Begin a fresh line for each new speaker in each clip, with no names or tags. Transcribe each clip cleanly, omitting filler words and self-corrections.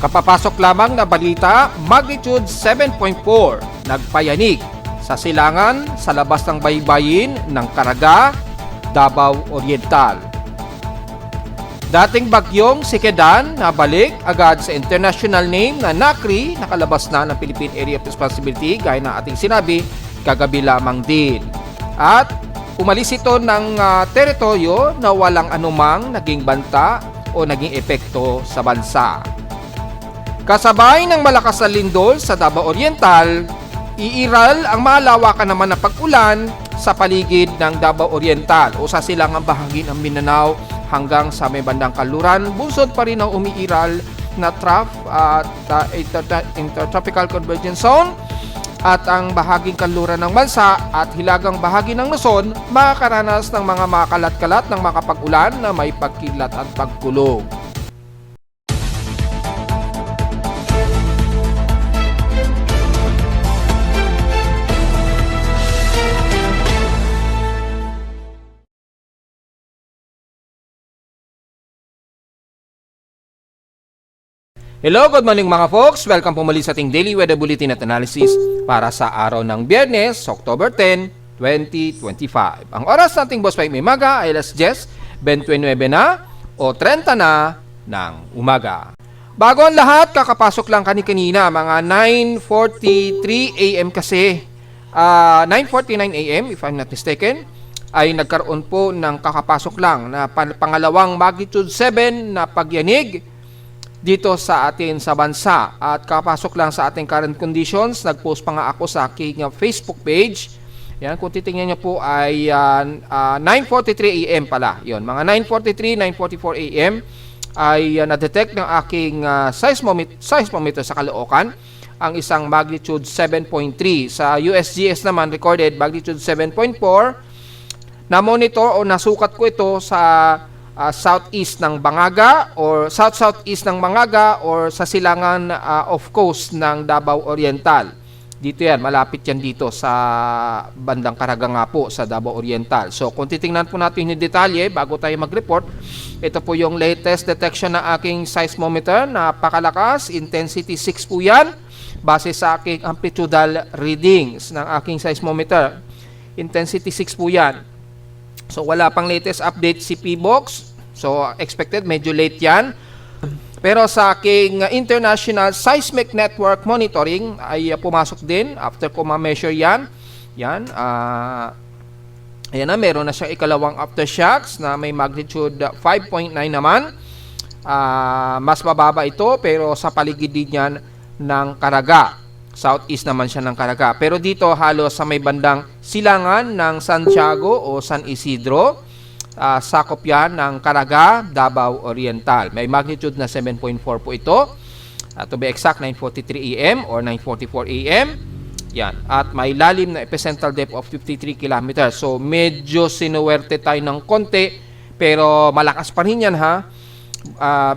Kapapasok lamang na balita, magnitude 7.4, nagpayanig sa silangan sa labas ng baybayin ng Caraga, Davao Oriental. Dating bagyong si Kedan nabalik agad sa international name na NACRI, nakalabas na ng Philippine Area of Responsibility gaya na ating sinabi kagabi lamang din. At umalis ito ng teritoryo na walang anumang naging banta o naging epekto sa bansa. Kasabay ng malakas na lindol sa Davao Oriental, iiral ang malawakan naman na pag-ulan sa paligid ng Davao Oriental o sa silangang bahagi ng Mindanao hanggang sa may bandang kanluran. Bunsod pa rin ang umiiral na trough at intertropical convergence zone at ang bahaging kanluran ng bansa at hilagang bahagi ng Luzon makakaranas ng mga makalat-kalat ng makapag-ulan na may pagkilat at pagkulog. Hello, good morning mga folks. Welcome po muli sa ating Daily Weather Bulletin at Analysis para sa araw ng Biyernes, October 10, 2025. Ang oras nating Boss Mike Mimaga ay alas 10:29 na o 30 na ng umaga. Bago ang lahat, kakapasok lang kanina mga 9:43 AM kasi, 9:49 AM if I'm not mistaken, ay nagkaroon po ng kakapasok lang na pangalawang magnitude 7 na pagyanig dito sa atin sa bansa. At kapasok lang sa ating current conditions, nag-post pa nga ako sa aking Facebook page. Yan, kung titingnan niyo po ay 9:43 AM pala. Yon, mga 9:43, 9:44 AM ay na-detect ng aking seismometer sa Caloocan ang isang magnitude 7.3. Sa USGS naman recorded magnitude 7.4. Na-monitor o nasukat ko ito sa southeast ng Bangaga or south-southeast ng Bangaga or sa silangan off coast ng Davao Oriental. Dito yan, malapit yan dito sa bandang Caraga nga po sa Davao Oriental. So kung titingnan po natin yung detalye bago tayo mag-report, ito po yung latest detection ng aking seismometer. Napakalakas, intensity 6 po yan base sa aking amplitudal readings ng aking seismometer. Intensity 6 po yan. So wala pang latest update si PBOX. So expected medyo late yan. Pero sa aking International Seismic Network Monitoring ay pumasok din after ko ma-measure yan. Yan. Ayan na, meron na siyang ikalawang aftershocks na may magnitude 5.9 naman. Mas mababa ito pero sa paligid din yan ng Caraga. Southeast naman siya ng Caraga. Pero dito halos sa may bandang silangan ng Santiago o San Isidro, sakop yan ng Caraga, Davao Oriental. May magnitude na 7.4 po ito. To be exact, 9:43 AM or 9:44 AM. Yan. At may lalim na epicentral depth of 53 km. So medyo sinuwerte tayo ng konti pero malakas pa rin yan ha.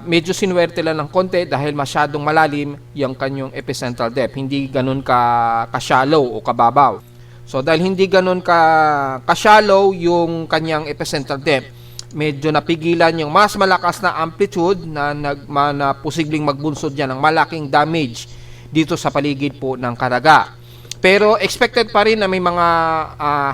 Medyo sinuwerte lang ng konti dahil masyadong malalim yung kanyang epicentral depth. Hindi ganun ka-shallow o kababaw. So dahil hindi ganun ka-shallow yung kanyang epicentral depth, medyo napigilan yung mas malakas na amplitude na posibleng magbunsod yan ng malaking damage dito sa paligid po ng Caraga. Pero expected pa rin na may mga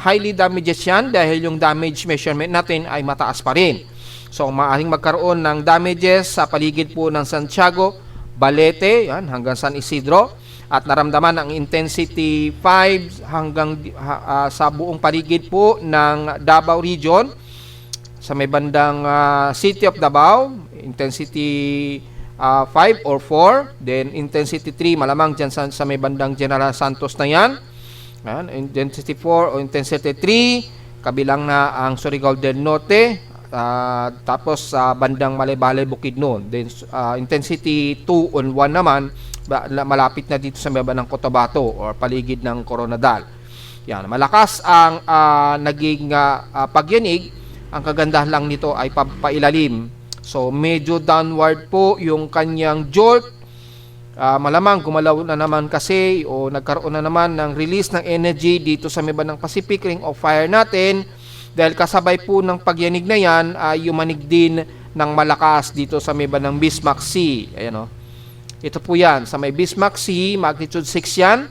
highly damages yan dahil yung damage measurement natin ay mataas pa rin. So, maaaring magkaroon ng damages sa paligid po ng Santiago, Balete, yan, hanggang San Isidro. At naramdaman ang intensity 5 hanggang sa buong paligid po ng Davao Region. Sa may bandang City of Davao, intensity 5 or 4. Then, intensity 3, malamang dyan sa may bandang General Santos na yan. Yan, intensity 4 o intensity 3, kabilang na ang Surigao del Norte. Tapos sa bandang Malay-Balay, Bukidnon. Then intensity 2 on 1 naman malapit na dito sa baba ng Cotabato or paligid ng Coronadal. Yan, malakas ang naging pagyanig. Ang kagandahan lang nito ay pailalim. So medyo downward po yung kanyang jolt. Malamang gumalaw na naman kasi o nagkaroon na naman ng release ng energy dito sa may bandang Pacific Ring of Fire natin. Dahil kasabay po ng pagyanig na yan, yumanig din ng malakas dito sa may bandang Bismarck Sea. Ayan o. Ito po yan, sa may Bismarck Sea, magnitude 6 yan.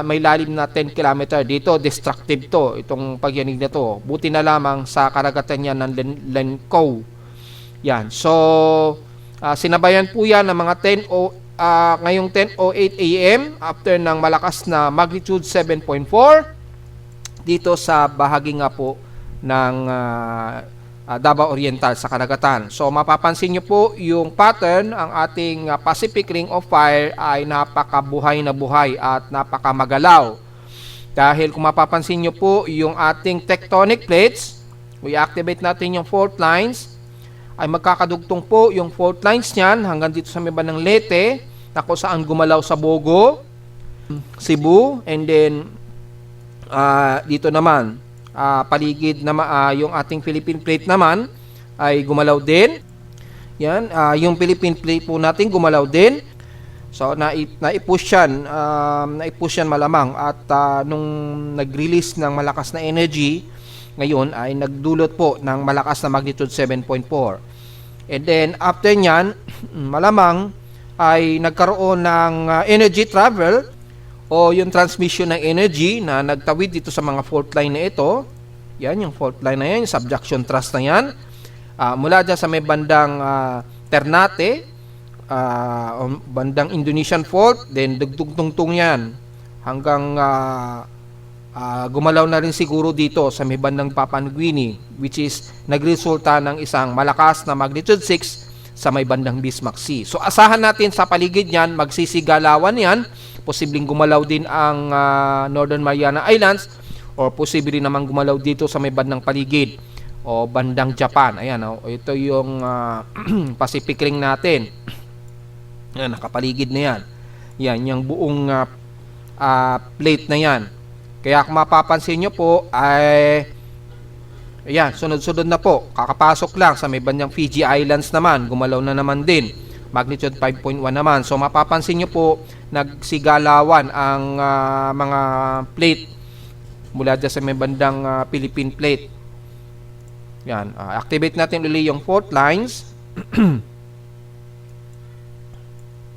May lalim na 10 km dito, destructive to, itong pagyanig na to. Buti na lamang sa karagatan yan ng Lenco. Yan, so sinabayan po yan ng mga ngayong 10:08 AM after ng malakas na magnitude 7.4 dito sa bahagi nga po ng Davao Oriental sa karagatan. So mapapansin nyo po yung pattern, ang ating Pacific Ring of Fire ay napakabuhay na buhay at napakamagalaw. Dahil kung mapapansin nyo po yung ating tectonic plates, i-activate natin yung fault lines, ay magkakadugtong po yung fault lines niyan hanggang dito sa may bandang Leyte, na kung saan gumalaw sa Bogo, Cebu, and then dito naman paligid na yung ating Philippine plate naman ay gumalaw din. Yan, yung Philippine plate po natin gumalaw din. So naipush yan malamang at nung nag-release ng malakas na energy ngayon ay nagdulot po ng malakas na magnitude 7.4. And then after nyan, malamang ay nagkaroon ng energy travel o yung transmission ng energy na nagtawid dito sa mga fault line na ito. Yan, yung fault line na yan, yung subduction thrust na yan. Mula dyan sa may bandang Ternate, bandang Indonesian fault, then dugtong-tungtong yan hanggang gumalaw na rin siguro dito sa may bandang Papua New Guinea, which is nagresulta ng isang malakas na magnitude 6 sa may bandang Bismarck Sea. So asahan natin sa paligid niyan, magsisigalawan yan. Posibleng gumalaw din ang Northern Mariana Islands or posible naman gumalaw dito sa may bandang paligid o bandang Japan. Ayan, ito yung Pacific Ring natin. Ayan, nakapaligid na yan. Yan, yung buong plate na yan. Kaya kung mapapansin nyo po ay ayan, sunod-sunod na po. Kakapasok lang sa may bandang Fiji Islands naman. Gumalaw na naman din. Magnitude 5.1 naman. So mapapansin nyo po, nagsigalawan ang mga plate mula dyan sa may bandang Philippine plate. Yan. Activate natin ulit yung fault lines.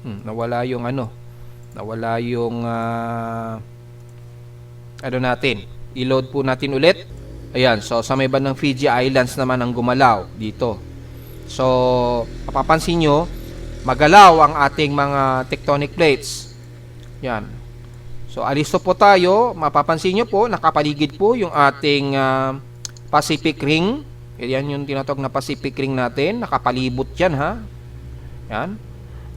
Nawala yung Nawala yung natin. I-load po natin ulit. Ayan. So sa may bandang Fiji Islands naman ang gumalaw dito. So mapapansin nyo, magalaw ang ating mga tectonic plates. Yan. So, alisto po tayo. Mapapansin nyo po, nakapaligid po yung ating Pacific Ring. Yan yung tinatawag na Pacific Ring natin. Nakapalibot yan, ha? Yan.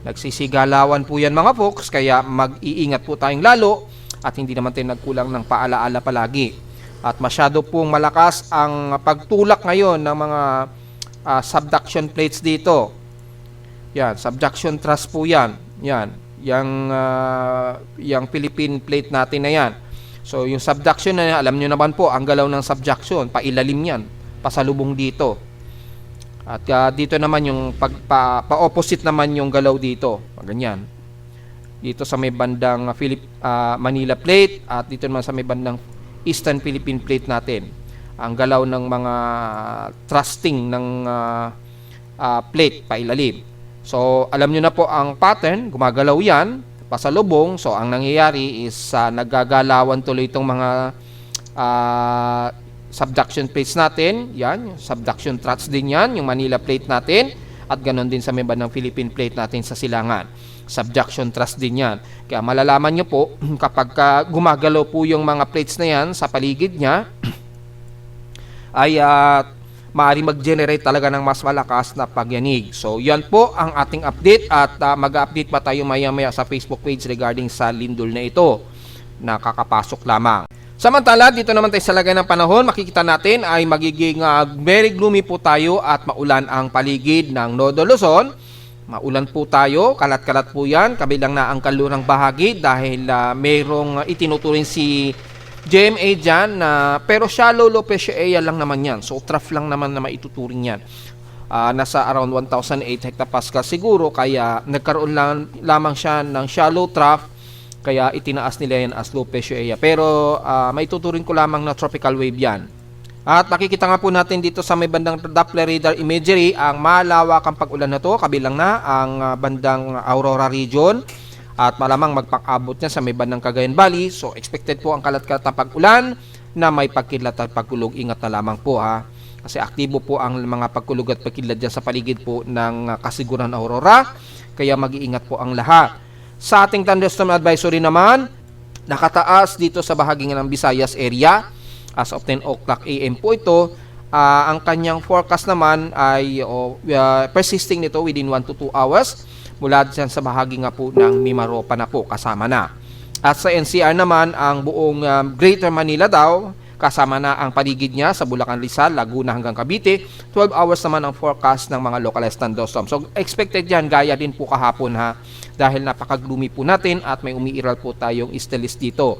Nagsisigalawan po yan, mga folks. Kaya mag-iingat po tayong lalo at hindi naman tayo nagkulang ng paalaala palagi. At masyado pong malakas ang pagtulak ngayon ng mga subduction plates dito. Yan, subduction thrust po yan. Yan, yung Philippine plate natin na yan. So, yung subduction na yan, alam nyo naman po, ang galaw ng subduction, pailalim yan, pasalubong dito. At dito naman yung pa-opposite naman yung galaw dito. Ganyan. Dito sa may bandang Manila plate at dito naman sa may bandang Eastern Philippine plate natin. Ang galaw ng mga thrusting ng plate pailalim. So, alam nyo na po ang pattern, gumagalaw yan, pasalubong. So, ang nangyayari is naggagalawan tuloy itong mga subduction plates natin. Yan, yung subduction thrusts din yan, yung Manila plate natin. At ganon din sa may bandang Philippine plate natin sa silangan. Subduction thrust din yan. Kaya malalaman nyo po, kapag gumagalaw po yung mga plates na yan sa paligid niya, ay maaari mag-generate talaga ng mas malakas na pagyanig. So, yan po ang ating update at mag-update pa tayo maya-maya sa Facebook page regarding sa lindol na ito na kakapasok lamang. Samantala, dito naman tayo sa lagay ng panahon, makikita natin ay magiging very gloomy po tayo at maulan ang paligid ng Nodo Luzon. Maulan po tayo, kalat-kalat po yan, kabilang na ang kalurang bahagi dahil mayroong itinuturing si GMA dyan, pero shallow low pressure area lang naman yan. So, trough lang naman na maituturing yan. Nasa around 1,008 hectopascal siguro, kaya nagkaroon lamang siya ng shallow trough, kaya itinaas nila yan as low pressure area. Pero, maituturing ko lamang na tropical wave yan. At makikita nga po natin dito sa may bandang Doppler radar imagery ang malawakang pag-ulan na to, kabilang na ang bandang Aurora region at malamang magpang-abot niya sa may bandang Cagayan Valley. So expected po ang kalat-kalat na pag-ulan na may pagkidlat at pagkulog. Ingat na lamang po ha, kasi aktibo po ang mga pagkulog at pagkidlat dyan sa paligid po ng Kasiguran Aurora, kaya mag-iingat po ang lahat. Sa ating thunderstorm advisory naman, nakataas dito sa bahagi ng Visayas area. As of 10 o'clock AM po ito. Ang kanyang forecast naman ay persisting nito within 1 to 2 hours mula dyan sa bahagi nga po ng Mimaropa na po, kasama na. At sa NCR naman, ang buong Greater Manila daw, kasama na ang paligid niya sa Bulacan, Rizal, Laguna hanggang Cavite. 12 hours naman ang forecast ng mga localized thunderstorms. So expected yan, gaya din po kahapon ha, dahil napaka-gloomy po natin at may umiiral po tayong east dito.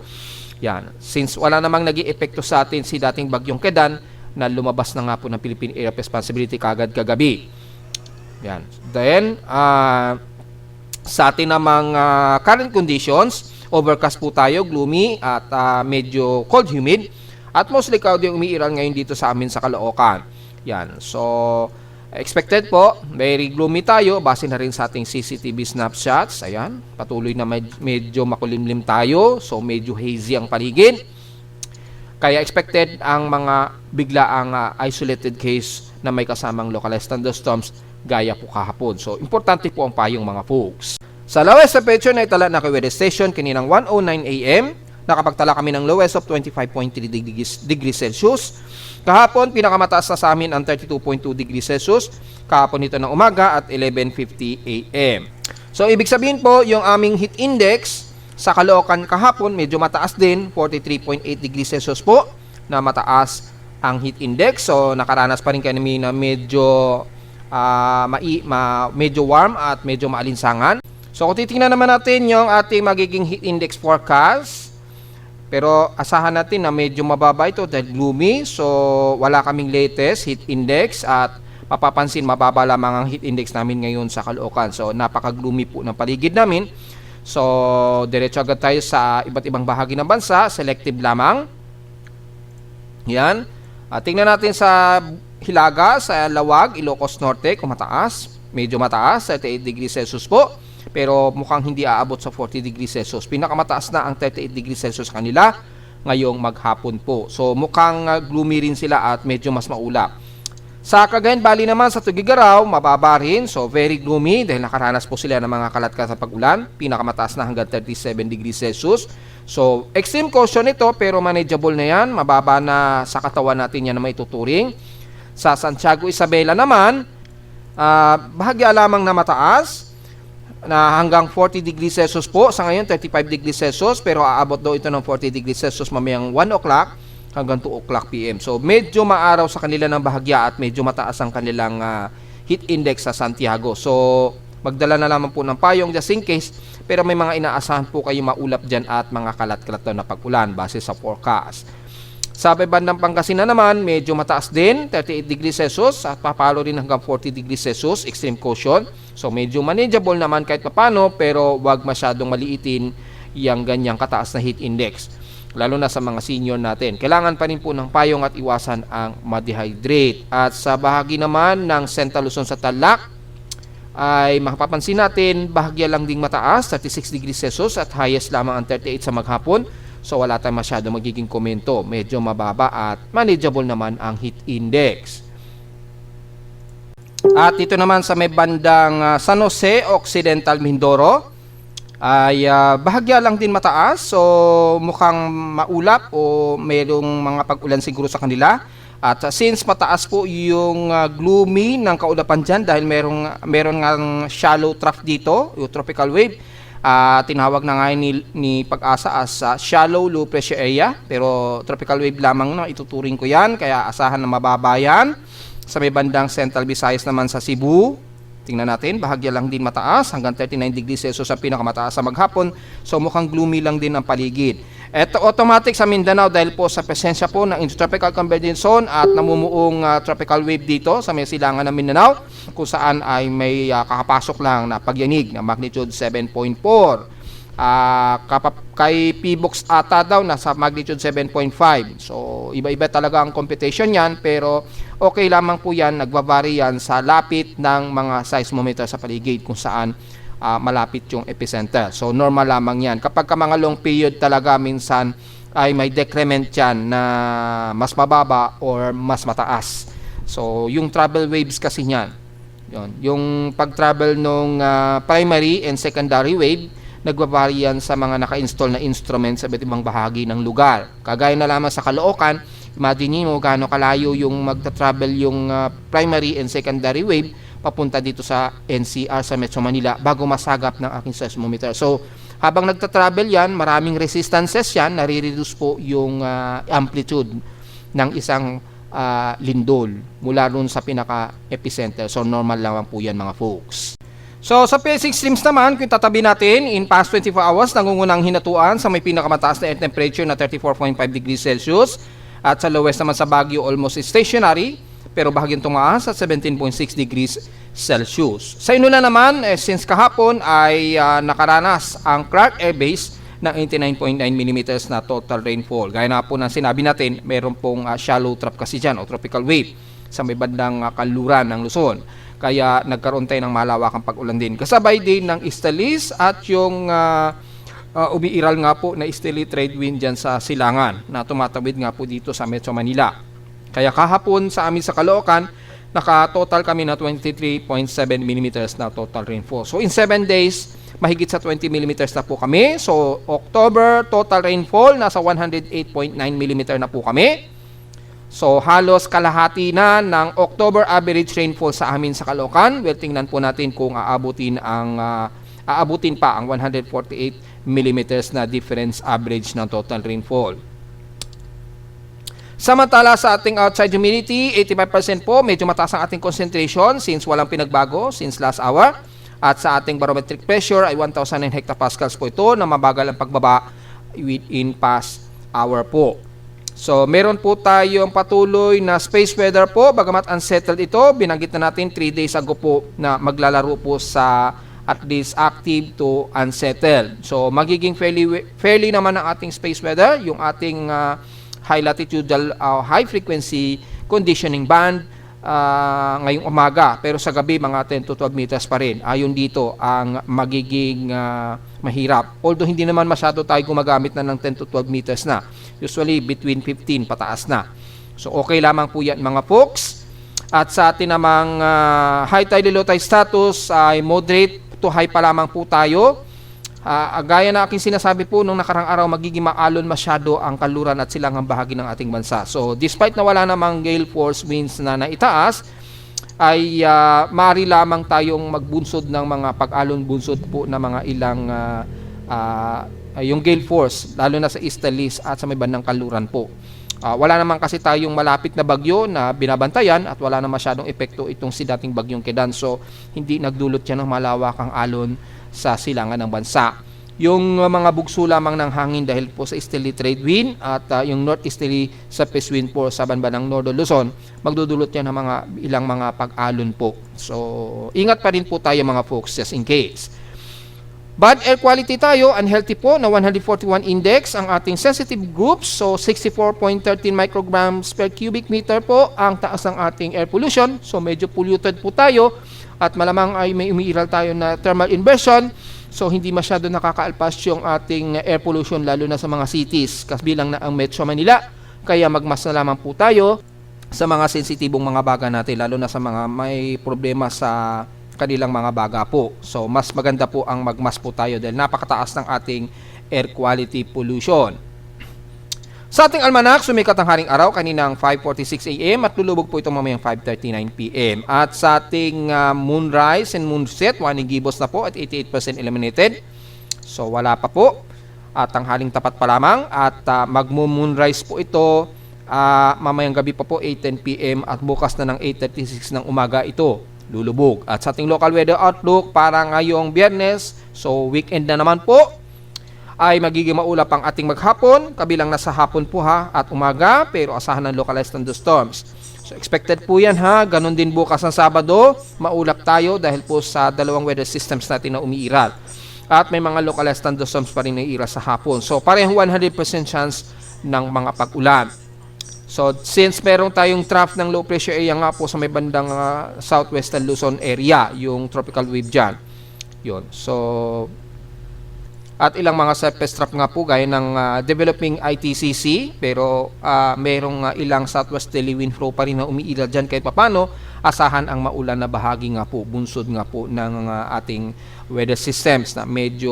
Yan. Since wala namang naging epekto sa atin si dating bagyong Kedan na lumabas na nga po ng Philippine Area of Responsibility kagad kagabi. Yan. Then, sa atin namang current conditions, overcast po tayo, gloomy at medyo cold humid at mostly cloudy yung umiiral ngayon dito sa amin sa Caloocan. Yan. So, expected po, very gloomy tayo, base na rin sa ating CCTV snapshots. Ayan, patuloy na medyo makulimlim tayo, so medyo hazy ang paligid. Kaya expected ang mga biglaang isolated case na may kasamang localized thunderstorms gaya po kahapon. So, importante po ang payong mga folks. Sa lowest temperature na itala na kay weather station kaninang 1:09 AM, nakapagtala kami ng lowest of 25.3 degrees Celsius. Kahapon, pinakamataas na sa amin ang 32.2 degrees Celsius. Kahapon ito ng umaga at 11:50 AM. So, ibig sabihin po, yung aming heat index sa Caloocan kahapon, medyo mataas din, 43.8 degrees Celsius po, na mataas ang heat index. So, nakaranas pa rin kami na medyo, medyo warm at medyo maalinsangan. So, kung titingnan naman natin yung ating magiging heat index forecast, pero asahan natin na medyo mababa ito dahil gloomy. So, wala kaming latest heat index at mapapansin mababa lamang ang heat index namin ngayon sa Caloocan. So, napaka-gloomy po ng paligid namin. So, diretso agad tayo sa iba't ibang bahagi ng bansa. Selective lamang. Yan. Tingnan natin sa Hilaga, sa Lawag, Ilocos Norte, kung mataas. Medyo mataas, 38 degrees Celsius po. Pero mukhang hindi aabot sa 40 degrees Celsius. Pinakamataas na ang 38 degrees Celsius kanila ngayong maghapon po. So mukhang gloomy rin sila at medyo mas maulap. Sa Cagayan Valley naman sa Tugigaraw, mababa rin. So very gloomy dahil nakaranas po sila ng mga kalat-kalat sa pag-ulan. Pinakamataas na hanggang 37 degrees Celsius. So extreme caution ito pero manageable na yan. Mababa na sa katawan natin yan na may tuturing. Sa Santiago Isabela naman, bahagya lamang na mataas na hanggang 40 degrees Celsius po. Sa ngayon, 35 degrees Celsius, pero aabot daw ito ng 40 degrees Celsius mamayang 1 o'clock hanggang 2 o'clock PM. So, medyo maaraw sa kanila ng bahagya at medyo mataas ang kanilang heat index sa Santiago. So, magdala na lamang po ng payong just in case, pero may mga inaasahan po kayo maulap dyan at mga kalat-kalat na pag-ulan base sa forecast. Sa bandang Pangasinan naman, medyo mataas din, 38 degrees Celsius at papalo rin hanggang 40 degrees Celsius, extreme caution. So medyo manageable naman kahit papano, pero wag masyadong maliitin yung ganyang kataas na heat index. Lalo na sa mga senior natin. Kailangan pa rin po ng payong at iwasan ang ma-dehydrate. At sa bahagi naman ng Central Luzon sa Tarlac, ay makapapansin natin, bahagya lang ding mataas, 36 degrees Celsius at highest lamang ang 38 sa maghapon. So wala tayong masyado magiging komento. Medyo mababa at manageable naman ang heat index. At ito naman sa may bandang San Jose, Occidental Mindoro, ay bahagya lang din mataas. So mukhang maulap o mayroong mga pag-ulan siguro sa kanila. At since mataas po yung gloomy ng kaulapan dyan dahil meron nga shallow trough dito, yung tropical wave, tinawag na nga ni Pag-asa as shallow low pressure area, pero tropical wave lamang na ituturing ko yan, kaya asahan na mababa yan. Sa may bandang Central Visayas naman sa Cebu, tingnan natin, bahagya lang din mataas, hanggang 39 degrees Celsius ang pinakamataas sa maghapon. So mukhang gloomy lang din ang paligid. Ito automatic sa Mindanao dahil po sa presensya po ng Intertropical Convergence Zone at namumuong tropical wave dito sa may silangan ng Mindanao, kung saan ay may kakapasok lang na pagyanig na magnitude 7.4. Kay PBOX ata daw nasa magnitude 7.5. So iba-iba talaga ang computation yan, pero okay lamang po yan, nagbabari yan sa lapit ng mga seismometer sa paligid kung saan malapit yung epicenter. So normal lamang yan. Kapag ka mga long period talaga, minsan ay may decrement yan na mas mababa or mas mataas. So yung travel waves kasi niyan, yung pag-travel nung primary and secondary wave, nagbabari yan sa mga naka-install na instruments sa iba't ibang bahagi ng lugar. Kagaya na lamang sa Caloocan, imagine mo gaano kalayo yung magta-travel yung primary and secondary wave papunta dito sa NCR sa Metro Manila bago masagap ng aking seismometer. So habang nagta-travel yan, maraming resistances yan, nare-reduce po yung amplitude ng isang lindol mula ron sa pinaka-epicenter. So normal lang po yan mga folks. So sa PSX streams naman, kung tatabi natin, in past 24 hours, nangungunang hinatuan sa may pinakamataas na air temperature na 34.5 degrees Celsius at sa lowest naman sa Baguio almost stationary pero bahagyang tumaas at 17.6 degrees Celsius. Sa Inula naman, since kahapon ay nakaranas ang Clark Air Base ng 89.9 mm na total rainfall. Gaya na po ng sinabi natin, mayroon pong shallow trough kasi dyan o tropical wave sa may bandang kanluran ng Luzon. Kaya nagkaroon tayo ng malawakang pag-ulan din. Kasabay din ng easterlies at yung umiiral nga po na easterly trade wind dyan sa Silangan na tumatawid nga po dito sa Metro Manila. Kaya kahapon sa amin sa Caloocan, naka-total kami na 23.7 mm na total rainfall. So in 7 days, mahigit sa 20 mm na po kami. So October total rainfall, nasa 108.9 mm na po kami. So halos kalahati na ng October average rainfall sa amin sa Caloocan. Well, tingnan po natin kung aabutin pa ang 148 mm na difference average ng total rainfall. Samantala sa ating outside humidity, 85% po, medyo mataas ang ating concentration since walang pinagbago since last hour. At sa ating barometric pressure ay 1,009 hectopascals po ito na mabagal ang pagbaba within past hour po. So meron po tayong patuloy na space weather po, bagamat unsettled ito, binanggit na natin 3 days ago po na maglalaro po sa at least active to unsettled. So magiging fairly naman ang ating space weather, yung ating high latitudinal high frequency conditioning band ngayong umaga, pero sa gabi mga 10 to 12 meters pa rin. Ayon dito ang magiging mahirap. Although hindi naman masyado tayo gumagamit na ng 10 to 12 meters na. Usually between 15 pataas na. So okay lamang po yan mga folks. At sa atin namang high tide low tide status ay moderate to high pa lamang po tayo. Gaya na aking sinasabi po nung nakarang araw, magiging maalon masyado ang kanluran at silangang bahagi ng ating bansa. So despite na wala namang gale force winds na naitaas, ay maaari lamang tayong magbunsod ng mga pag-alon bunsod po na mga ilang yung gale force, lalo na sa easterlies at sa may bandang kanluran po. Wala naman kasi tayong malapit na bagyo na binabantayan at wala na masyadong epekto itong si dating bagyong Kedan. So hindi nagdulot yan ng malawakang alon sa silangan ng bansa. Yung mga bugso lamang ng hangin dahil po sa easterly trade wind at yung northeasterly surface wind po sa banbanang Northern Luzon, magdudulot yan ng ilang mga pag-alon po. So ingat pa rin po tayo mga folks just in case. Bad air quality tayo, unhealthy po na 141 index ang ating sensitive groups. So 64.13 micrograms per cubic meter po ang taas ng ating air pollution. So medyo polluted po tayo at malamang ay may umiiral tayo na thermal inversion. So hindi masyado nakakaalpas yung ating air pollution lalo na sa mga cities kabilang na ang Metro Manila. Kaya magmas na lamang po tayo sa mga sensitibong mga baga natin lalo na sa mga may problema sa kanilang mga baga po. So mas maganda po ang magmas po tayo dahil napakataas ng ating air quality pollution. Sa ating almanac, sumikat ang haring araw kaninang 5:46 AM at lulubog po ito mamayang 5:39 PM. At sa ating moonrise and moonset, wanigibos na po at 88% eliminated. So wala pa po. At ang haring tapat pa lamang at magmo-moonrise po ito mamayang gabi pa po 8:10 PM at bukas na ng 8:36 ng umaga ito lulubog. At sa ating local weather outlook para ngayong Biyernes, so weekend na naman po, ay magiging maulap ang ating maghapon, kabilang nasa hapon po at umaga, pero asahan ng localized thunderstorms. So expected po yan ganun din bukas ng Sabado, maulap tayo dahil po sa dalawang weather systems natin na umiiral. at may mga localized thunderstorms pa rin na iira sa hapon. So parehong 100% chance ng mga pag-ulan. So since meron tayong trough ng low pressure area nga po sa may bandang southwestern Luzon area, yung tropical wave dyan. Yun. So at ilang mga surface trough nga po gaya ng developing ITCC, pero merong ilang southwesterly wind flow pa rin na umiiral dyan kahit papano. Asahan ang maulan na bahagi nga po, bunsod nga po ng ating weather systems na medyo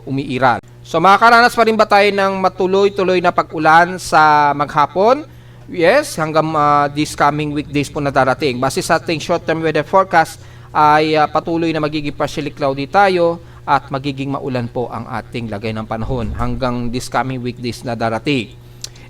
umiiral. So makakaranas pa rin ba tayo ng matuloy-tuloy na pag-ulan sa maghapon? Yes, hanggang this coming weekdays po na darating. Base sa ating short-term weather forecast ay patuloy na magiging partially cloudy tayo at magiging maulan po ang ating lagay ng panahon hanggang this coming weekdays na darating.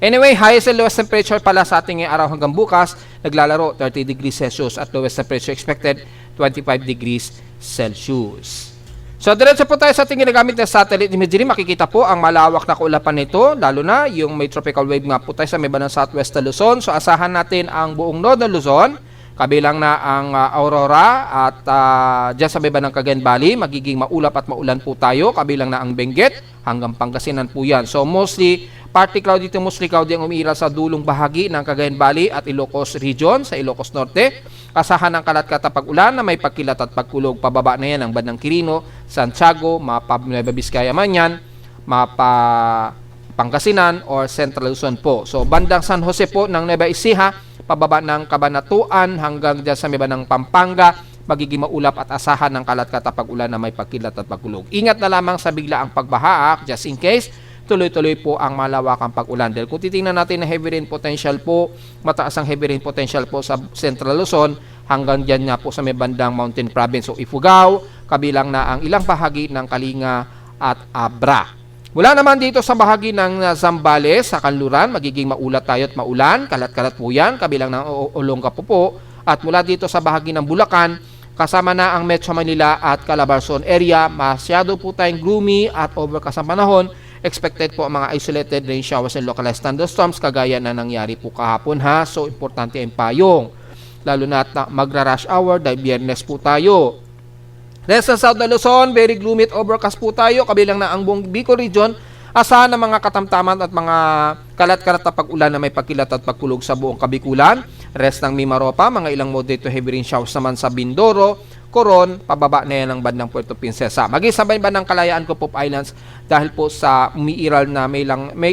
Anyway, highest and lowest temperature pala sa ating araw hanggang bukas, naglalaro 30 degrees Celsius at lowest temperature expected 25 degrees Celsius. So, diretso po tayo sa ating ginagamit na satellite imagery. Makikita po ang malawak na kaulapan nito, lalo na yung may tropical wave nga po tayo sa may bandang southwest na Luzon. So, asahan natin ang buong northern Luzon, kabilang na ang Aurora at dyan sa baba ng Cagayan Valley, magiging maulap at maulan po tayo, kabilang na ang Benguet hanggang Pangasinan po yan. So mostly, partly cloudy to mostly cloudy ang umiiral sa dulong bahagi ng Cagayan Valley at Ilocos Region sa Ilocos Norte. Asahan ng kalat-kata pag-ulan na may pagkilat at pagkulog pababa na yan ang bandang Quirino, Santiago, mapa Nueva Vizcaya man yan, mapa Pangasinan or Central Luzon po. So bandang San Jose po ng Nueva Ecija, pababa ng Cabanatuan hanggang dyan sa may ng Pampanga, magiging maulap at asahan ng kalat-kata pag-ulan na may pagkilat at pagkulog. Ingat na lamang sa biglaang pagbaha, just in case, tuloy-tuloy po ang malawakang pag-ulan. Dahil kung titingnan natin na heavy rain potential po, mataas ang heavy rain potential po sa Central Luzon, hanggang dyan nga po sa may bandang Mountain Province o Ifugao, kabilang na ang ilang bahagi ng Kalinga at Abra. Mula naman dito sa bahagi ng Zambales sa Kanluran, magiging maulat tayo at maulan, kalat-kalat po yan, kabilang ng Olongapo po. At mula dito sa bahagi ng Bulacan, kasama na ang Metro Manila at Calabarzon area, masyado po tayong gloomy at overcast ang panahon. Expected po ang mga isolated rain showers and localized thunderstorms, kagaya na nangyari po kahapon ha. So importante ang payong, lalo na at magra-rush hour dahil Biyernes po tayo. Rest ng South na Luzon, very gloomy at overcast po tayo, kabilang na ang buong Bicol Region. Asahan ng mga katamtaman at mga kalat-kalat na pag-ulan na may pagkilat at pagkulog sa buong Kabikulan. Rest ng Mimaropa, mga ilang moderate to heavy rain showers naman sa Mindoro, Coron, pababa na yan ng bandang Puerto Princesa. Mag-isabay ba ng Kalayaan, Cupop Islands dahil po sa umiiral na may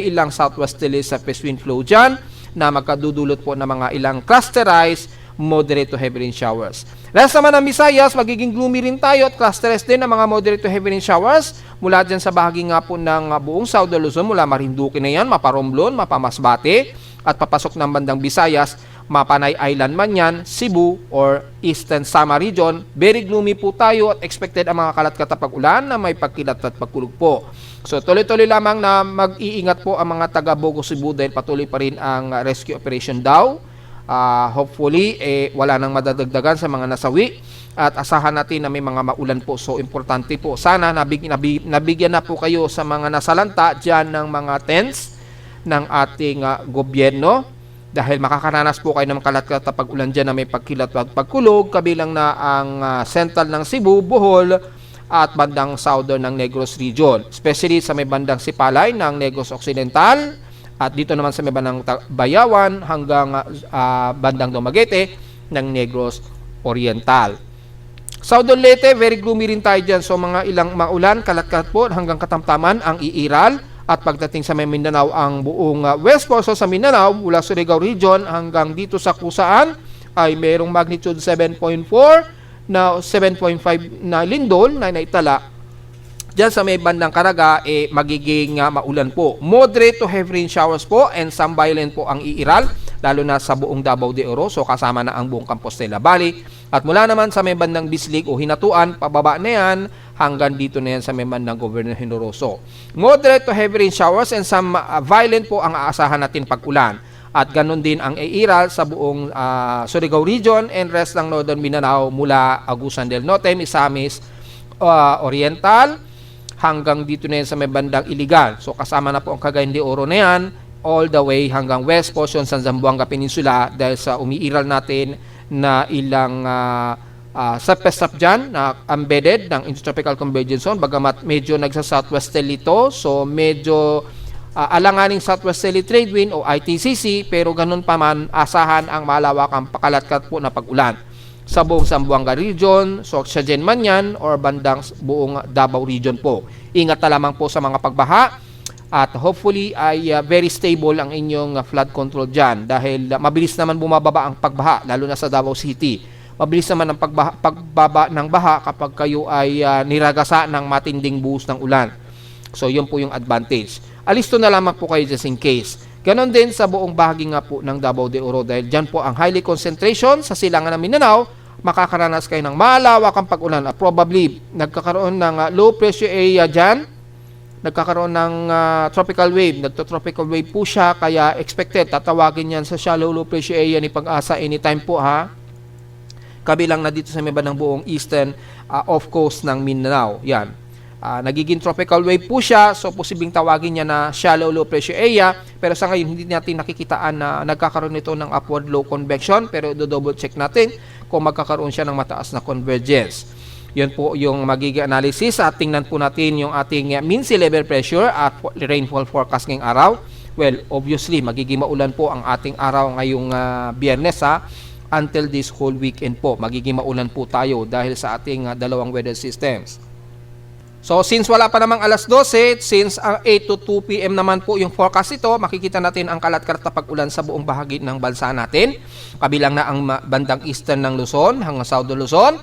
ilang southwesterly surface wind flow dyan na magkadudulot po ng mga ilang clusterized moderate to heavy rain showers. Rest naman ng Visayas, magiging gloomy rin tayo at clusterized din ang mga moderate to heavy rain showers mula dyan sa bahagi nga po ng buong South Luzon, mula Marinduque na yan, Maparomblon, Mapamasbate, at papasok ng bandang Visayas, Mapanay Island man yan, Cebu, or Eastern Samar Region. Very gloomy po tayo at expected ang mga kalat-kata pag-ulan na may pagkilat at pagkulog po. So tuloy-tuloy lamang na mag-iingat po ang mga taga Bogo, Cebu dahil patuloy pa rin ang rescue operation daw. Hopefully, wala nang madadagdagan sa mga nasawi at asahan natin na may mga maulan po. So, importante po. Sana nabigyan na po kayo sa mga nasalanta dyan ng mga tents ng ating gobyerno dahil makakaranas po kayo ng kalat-kalat pag-ulan dyan na may pagkilat at pagkulog, kabilang na ang central ng Cebu, Bohol at bandang southern ng Negros Region. Especially sa may bandang Sipalay ng Negros Occidental, at dito naman sa may bandang Bayawan hanggang bandang Dumaguete ng Negros Oriental. Southern Leyte, very gloomy rin tayo dyan. So mga ilang maulan, kalat-kalat po hanggang katamtaman ang iiral. At pagdating sa may Mindanao, ang buong west portion sa Mindanao, mula Surigao Region hanggang dito sa Kusaan, ay mayroong magnitude 7.4 na 7.5 na lindol na naitala. Diyan sa may bandang Caraga, magiging maulan po. Moderate to heavy rain showers po and some violent po ang iiral, lalo na sa buong Davao de Oro. So kasama na ang buong Compostela Valley. At mula naman sa may bandang Bislig o Hinatuan, pababa na yan hanggang dito na yan sa may bandang Governor Generoso. Moderate to heavy rain showers and some violent po ang aasahan natin pag-ulan. At ganun din ang iiral sa buong Surigao Region and rest ng Northern Mindanao mula Agusan del Norte, Misamis Oriental, hanggang dito na yan sa may bandang Iligan. So kasama na po ang Cagayan de Oro na yan, all the way hanggang west portion sa Zamboanga Peninsula dahil sa umiiral natin na ilang Subpestap dyan na embedded ng Intertropical Convergence Zone, bagamat medyo nagsa-southwesterly ito, so medyo alanganing southwesterly trade wind o ITCC, pero ganun pa man asahan ang malawakang pakalat-kalat po na pag-ulan sa buong Zamboanga region, Sorsogon man yan, or bandang buong Davao region po. Ingat na lamang po sa mga pagbaha at hopefully ay very stable ang inyong flood control dyan dahil mabilis naman bumababa ang pagbaha, lalo na sa Davao City. Mabilis naman ang pagbaba ng baha kapag kayo ay niragasa ng matinding buhos ng ulan. So yun po yung advantage. Alisto na lamang po kayo just in case. Ganon din sa buong bahagi nga po ng Davao de Oro dahil dyan po ang highly concentration sa silangan ng Mindanao. Makakaranas kayo ng malawakang pag-ulan. Probably nagkakaroon ng low pressure area dyan. Nagkakaroon ng tropical wave. Nagto-tropical wave po siya, kaya expected tatawagin yan sa shallow low pressure area ni Pag-asa anytime po ha. Kabilang na dito sa may bandang buong eastern off coast ng Mindanao. Yan. Nagiging tropical wave po siya, so posibleng tawagin niya na shallow low pressure area, pero sa ngayon hindi natin nakikitaan na nagkakaroon nito ng upward low convection, pero do-double check natin kung magkakaroon siya ng mataas na convergence. Yun po yung magiging analysis at tingnan po natin yung ating mean sea level pressure at rainfall forecast ngayong araw. Well, obviously magiging maulan po ang ating araw ngayong Biyernes until this whole weekend po. Magiging maulan po tayo dahil sa ating dalawang weather systems. So since wala pa namang alas 12, since 8 to 2 p.m. naman po yung forecast ito, makikita natin ang kalat-kalat na pag-ulan sa buong bahagi ng bansa natin. Kabilang na ang bandang eastern ng Luzon hanggang south ng Luzon,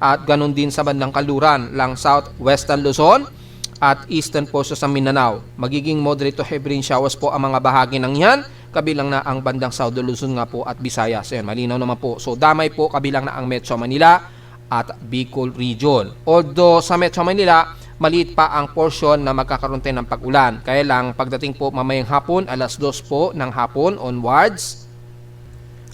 at ganun din sa bandang kaluran lang southwestern Luzon at eastern portion sa Mindanao. Magiging moderate to heavy rain showers po ang mga bahagi ng yan, kabilang na ang bandang south ng Luzon nga po at Visayas. Ayan, malinaw naman po. So damay po kabilang na ang Metro Manila at Bicol region. Although sa Metro Manila, maliit pa ang portion na magkakaroon tayo ng pag-ulan. Kaya lang pagdating po mamayang hapon, alas 2 po ng hapon onwards,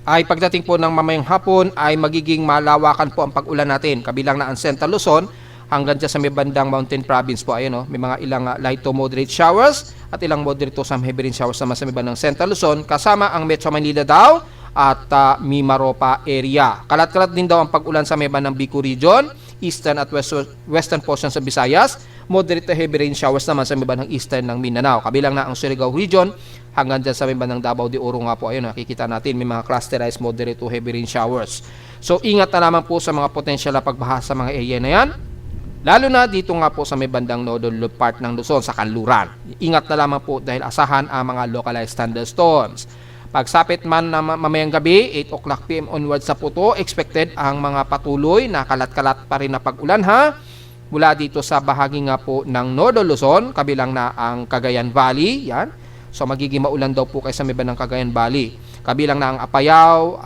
ay pagdating po ng mamayang hapon ay magiging malawakan po ang pag-ulan natin. Kabilang na ang Central Luzon hanggang dyan sa may bandang Mountain Province po. Ayan, may mga ilang light to moderate showers at ilang moderate to some heavy rain showers naman sa may bandang Central Luzon, kasama ang Metro Manila daw at Mimaropa area. Kalat-kalat din daw ang pag-ulan sa may bandang Bicol region, eastern at western portion sa Visayas. Moderate to heavy rain showers naman sa may bandang eastern ng Mindanao. Kabilang na ang Surigao region hanggang dyan sa may bandang Davao de Oro nga po. Ayun, nakikita natin may mga clusterized moderate to heavy rain showers. So ingat na naman po sa mga potential na pagbaha sa mga area na yan. Lalo na dito nga po sa may bandang northern part ng Luzon, sa Kanluran. Ingat na lamang po dahil asahan ang mga localized thunderstorms. Pagsapit man na mamayang gabi, 8 o'clock p.m. onwards sa puto, expected ang mga patuloy na kalat-kalat pa rin na pag-ulan mula dito sa bahagi nga po ng Northern Luzon, kabilang na ang Cagayan Valley, yan. So magiging maulan daw po kayo sa may bandang Cagayan Valley. Kabilang na ang Apayao,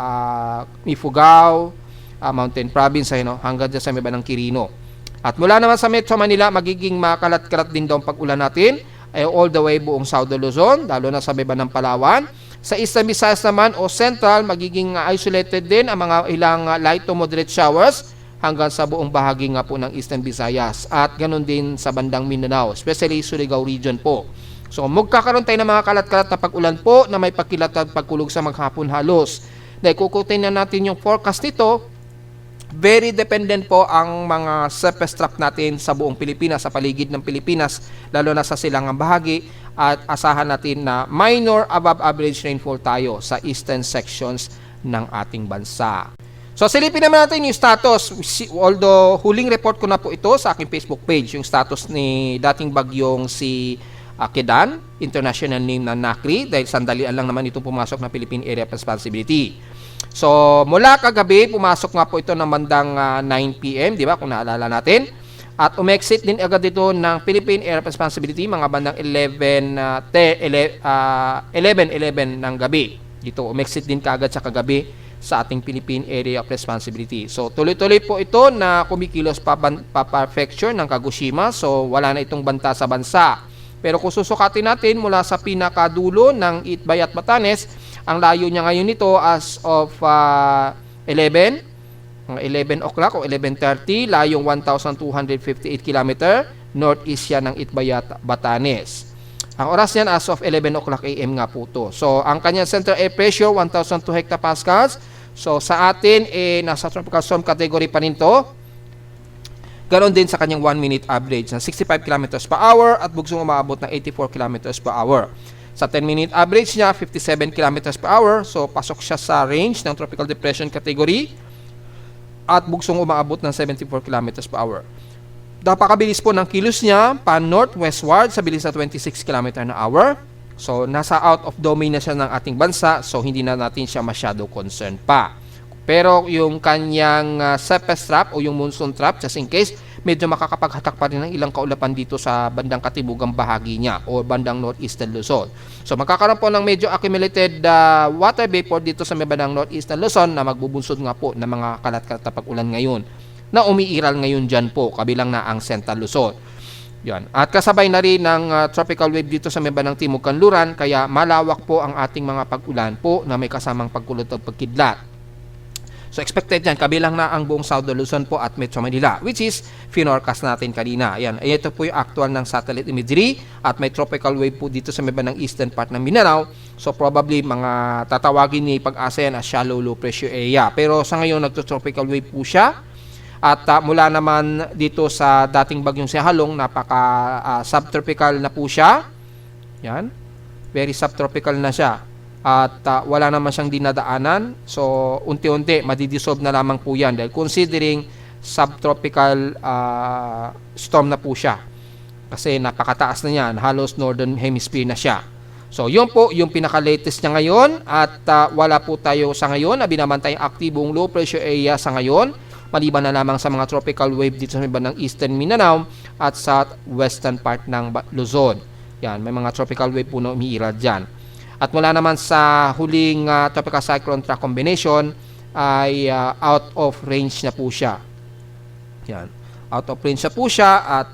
Ifugao, Mountain Province, hanggang dyan sa may bandang Quirino. At mula naman sa Metro Manila, magiging makalat-kalat din daw ang pag-ulan natin, ay all the way buong Southern Luzon, lalo na sa may bandang Palawan. Sa Eastern Visayas naman o Central, magiging isolated din ang mga ilang light to moderate showers hanggang sa buong bahagi nga po ng Eastern Visayas. At ganun din sa bandang Mindanao, especially Surigao region po. So magkakaroon tayo ng mga kalat-kalat na pag-ulan po na may pakilat at pagkulog sa maghapon halos. Dahil kukutin na natin yung forecast nito, very dependent po ang mga surface trap natin sa buong Pilipinas, sa paligid ng Pilipinas, lalo na sa silangang bahagi, at asahan natin na minor above average rainfall tayo sa eastern sections ng ating bansa. So silipin naman natin yung status, although huling report ko na po ito sa aking Facebook page, yung status ni dating bagyong si Kedan, international name na Nakri, dahil sandalian lang naman itong pumasok na Philippine Area of Responsibility. So mula kagabi, pumasok nga po ito ng bandang 9 p.m., di ba, kung naalala natin. At umexit din agad ito ng Philippine Area of Responsibility mga bandang 11 ng gabi. Dito umexit din kaagad sa kagabi sa ating Philippine Area of Responsibility. So tuloy-tuloy po ito na kumikilos pa prefecture ng Kagoshima. So wala na itong banta sa bansa. Pero kung susukatin natin mula sa pinakadulo ng Itbay at Batanes, ang layo niya ngayon nito as of 11 o'clock o 11:30, layong 1,258 km, northeast siya ng Itbay at Batanes. Ang oras niyan as of 11 o'clock AM nga po to. So, ang kanyang central air pressure, 1,002 hectopascals. So sa atin, nasa tropical storm category pa rin to. Ganon din sa kanyang 1 minute average na 65 km per hour at bugsong umaabot ng 84 km per hour. Sa 10 minute average niya, 57 km per hour. So pasok siya sa range ng tropical depression category at bugsong umaabot ng 74 km per hour. Napakabilis po ng kilos niya pa northwestward sa bilis na 26 km per hour. So nasa out of domain na siya ng ating bansa, so hindi na natin siya masyado concerned pa. Pero yung kanyang surface trap o yung monsoon trap, just in case, medyo makakapaghatak pa rin ng ilang kaulapan dito sa bandang katibugang bahagi niya o bandang northeastern Luzon. So magkakaroon po ng medyo accumulated water vapor dito sa may bandang northeastern Luzon na magbubunsod nga po ng mga kalat-kalat na pag-ulan ngayon na umiiral ngayon dyan po, kabilang na ang Central Luzon. Yan. At kasabay na rin ng tropical wave dito sa may bandang Timog Kanluran, kaya malawak po ang ating mga pag-ulan po na may kasamang pagkulot at pagkidlat. So expected yan, kabilang na ang buong Southern Luzon po at Metro Manila, which is finorcast natin kanina. Ayan, ito po yung actual ng satellite imagery at may tropical wave po dito sa may bandang eastern part ng Mindanao. So probably mga tatawagin ni Pag-asa yan as shallow low pressure area. Pero sa ngayon nagto-tropical wave po siya. At mula naman dito sa dating bagyong Sihalong, napaka subtropical na po siya. Yan. Very subtropical na siya. At wala naman siyang dinadaanan. So, unti-unti, madidissolve na lamang po yan. Dahil considering subtropical storm na po siya. Kasi napakataas na yan. Halos northern hemisphere na siya. So, yun po yung pinaka-latest niya ngayon. At wala po tayo sa ngayon na binabantay ang aktibong low pressure area sa ngayon. Maliban na lamang sa mga tropical wave dito sa bandang Eastern Mindanao at sa western part ng Luzon. Yan, may mga tropical wave po na umiiral dyan. At mula naman sa huling tropical cyclone track combination ay out of range na po siya. Yan, out of range na po siya at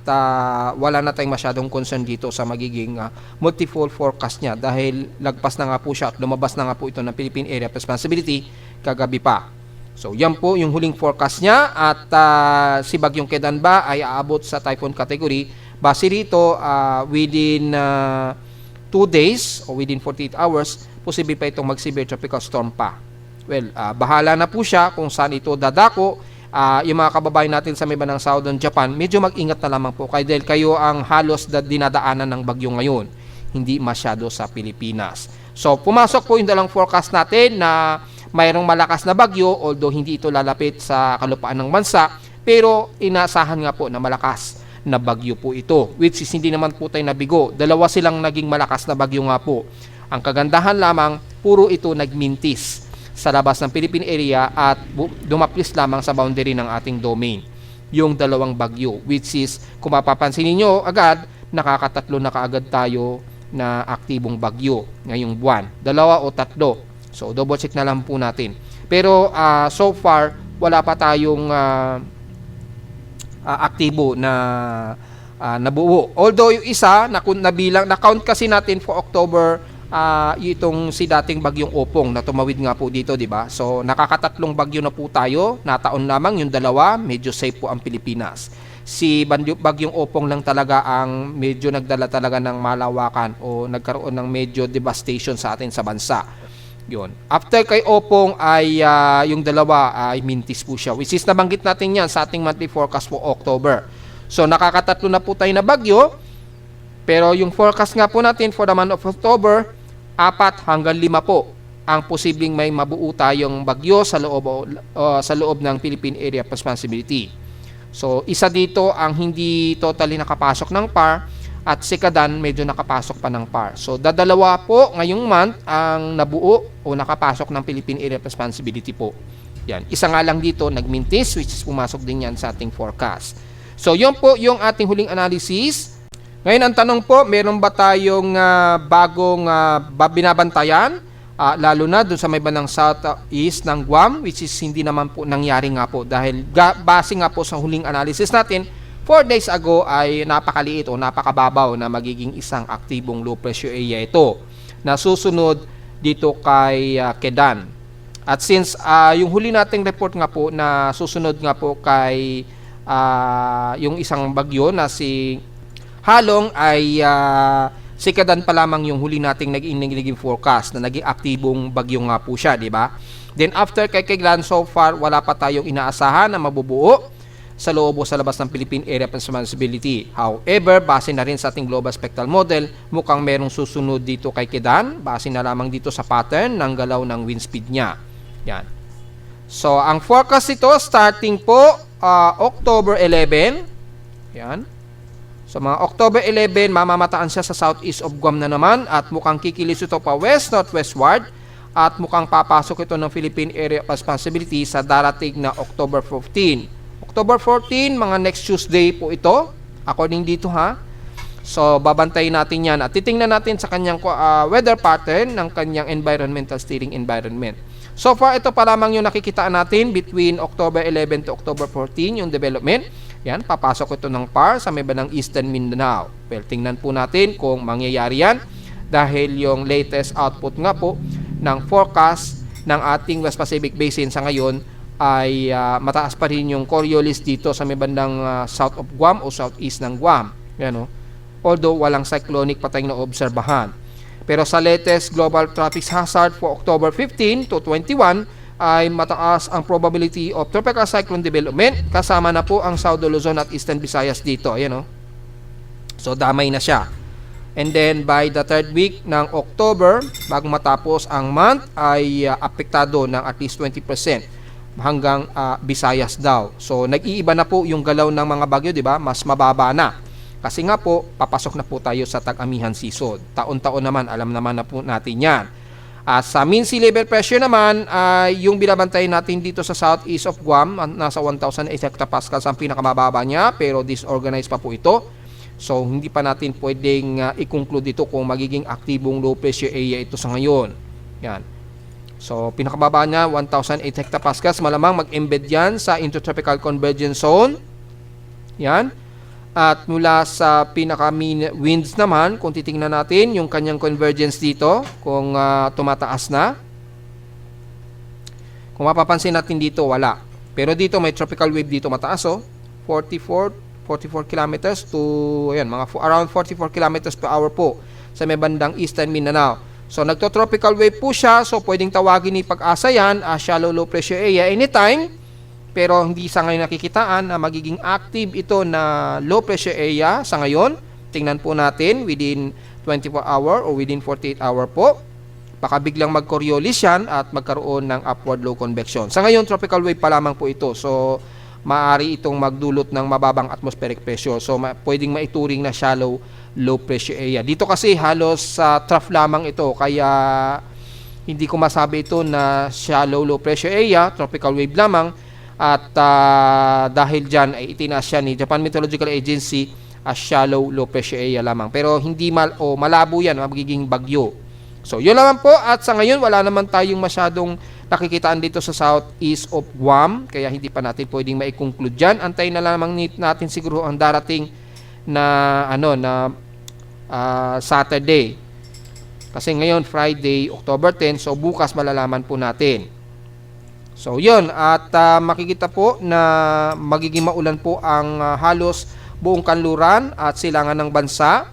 wala na tayong masyadong concern dito sa magiging multifold forecast niya dahil lagpas na nga po siya at lumabas na nga po ito ng Philippine Area of Responsibility kagabi pa. So, yan po yung huling forecast niya at si Bagyong Kedan ba ay aabot sa typhoon category. Base rito, within 2 days o within 48 hours, posible pa itong mag-severe tropical storm pa. Well, bahala na po siya kung saan ito dadako. Yung mga kababayan natin sa may bandang Southern Japan, medyo mag-ingat na lamang po dahil kayo ang halos dinadaanan ng bagyo ngayon, hindi masyado sa Pilipinas. So, pumasok po yung dalang forecast natin na mayroong malakas na bagyo, although hindi ito lalapit sa kalupaan ng bansa, pero inaasahan nga po na malakas na bagyo po ito, which is hindi naman po tayo nabigo. Dalawa silang naging malakas na bagyo nga po. Ang kagandahan lamang, puro ito nagmintis sa labas ng Philippine area at dumaplis lamang sa boundary ng ating domain. Yung dalawang bagyo, which is, kung mapapansin niyo agad, nakakatatlo na kaagad tayo na aktibong bagyo ngayong buwan. 2 o 3. So, double check na lang po natin. Pero, so far, wala pa tayong aktibo na nabuo. Although, yung isa, na-count kasi natin for October, itong si dating bagyong Opong na tumawid nga po dito, di ba? So, nakakatatlong bagyo na po tayo. Nataon lamang yung 2, medyo safe po ang Pilipinas. Si bagyong Opong lang talaga ang medyo nagdala talaga ng malawakan o nagkaroon ng medyo devastation sa atin sa bansa. Yun. After kay Opong ay yung 2 ay mintis po siya. Which is nabanggit natin yan sa ating monthly forecast for October. So nakakatatlo na po tayo na bagyo. Pero yung forecast nga po natin for the month of October, 4 hanggang 5 po ang posibleng may mabuo tayong bagyo sa loob ng Philippine Area of Responsibility. So isa dito ang hindi totally nakapasok ng PAR. At si Kedan medyo nakapasok pa ng PAR. So, dadalawa po ngayong month ang nabuo o nakapasok ng Philippine Area of Responsibility po. Yan. Isa nga lang dito, nagmintis, which is pumasok din yan sa ating forecast. So, yun po yung ating huling analysis. Ngayon, ang tanong po, meron ba tayong bagong binabantayan? Lalo na doon sa may bandang southeast ng Guam, which is hindi naman po nangyari nga po. Dahil base nga po sa huling analysis natin, 4 days ago ay napakaliit o napakababaw na magiging isang aktibong low pressure area ito na susunod dito kay Kedan. At since yung huli nating report nga po na susunod nga po kay yung isang bagyo na si Halong ay si Kedan pa lamang yung huli nating naging forecast na naging aktibong bagyo nga po siya, di ba? Then after kay Kidaan, so far wala pa tayong inaasahan na mabubuo sa loob o sa labas ng Philippine Area of Responsibility. However, base na rin sa ating global spectral model, mukhang merong susunod dito kay Kidaan, base na lamang dito sa pattern ng galaw ng wind speed niya. Yan. So, ang forecast ito starting po October 11. Yan. So, mga October 11, mamamataan siya sa southeast of Guam na naman at mukhang kikilis ito pa west-northwestward at mukhang papasok ito ng Philippine Area of Responsibility sa darating na October 15. October 14, mga next Tuesday po ito, according dito ha. So, babantayin natin yan at titingnan natin sa kanyang weather pattern ng kanyang environmental steering environment. So far, ito pa lamang yung nakikitaan natin between October 11 to October 14, yung development. Yan, papasok ito ng PAR sa may bandang Eastern Mindanao. Well, tingnan po natin kung mangyayari yan dahil yung latest output nga po ng forecast ng ating West Pacific Basin sa ngayon ay mataas pa rin yung Coriolis dito sa may bandang south of Guam o southeast ng Guam. Yan, no? Although walang cyclonic pa tayong naobserbahan. Pero sa latest global traffic hazard for October 15 to 21 ay mataas ang probability of tropical cyclone development kasama na po ang South Luzon at Eastern Visayas dito. Ayan, no? So damay na siya. And then by the third week ng October, bago matapos ang month, ay apektado ng at least 20% hanggang Visayas daw. So nag-iiba na po yung galaw ng mga bagyo, di ba? Mas mababa na. Kasi nga po, papasok na po tayo sa tag-amihan season. Taon-taon naman, alam naman na po natin yan. Sa mean sea level pressure naman, yung binabantay natin dito sa southeast of Guam, nasa 1,008 hectopascals ang pinakamababa niya, pero disorganized pa po ito. So, hindi pa natin pwedeng i-conclude ito kung magiging aktibong low pressure area ito sa ngayon. Yan. So, pinakababa niya, 1,008 hectopascals. Malamang mag-embed yan sa intertropical convergence zone. Yan. At mula sa pinaka-mean winds naman, kung titingnan natin yung kanyang convergence dito, kung tumataas na. Kung mapapansin natin dito, wala. Pero dito may tropical wave dito mataas, 44 kilometers to, ayan, around 44 kilometers per hour po sa may bandang Eastern Mindanao. So, nagto-tropical wave po siya. So, pwedeng tawagin ni Pag-asa yan shallow low pressure area anytime. Pero hindi sa ngayon nakikitaan na magiging active ito na low pressure area sa ngayon. Tingnan po natin within 24 hour o within 48 hour po. Baka biglang mag-Coriolis yan at magkaroon ng upward low convection. Sa ngayon, tropical wave pa lamang po ito. So, maaari itong magdulot ng mababang atmospheric pressure. So, pwedeng maituring na shallow low pressure area. Dito kasi halos trough lamang ito. Kaya hindi ko masabi ito na shallow low pressure area, tropical wave lamang. At dahil dyan ay itinaas siya ni Japan Meteorological Agency as shallow low pressure area lamang. Pero hindi malabo yan, magiging bagyo. So yun naman po at sa ngayon wala naman tayong masyadong nakikitaan dito sa southeast of Guam. Kaya hindi pa natin pwedeng mai-conclude dyan. Antayin na lamang natin siguro ang darating na Saturday. Kasi ngayon Friday, October 10. So bukas malalaman po natin. So yun, at makikita po na magiging maulan po ang halos buong kanluran at silangan ng bansa,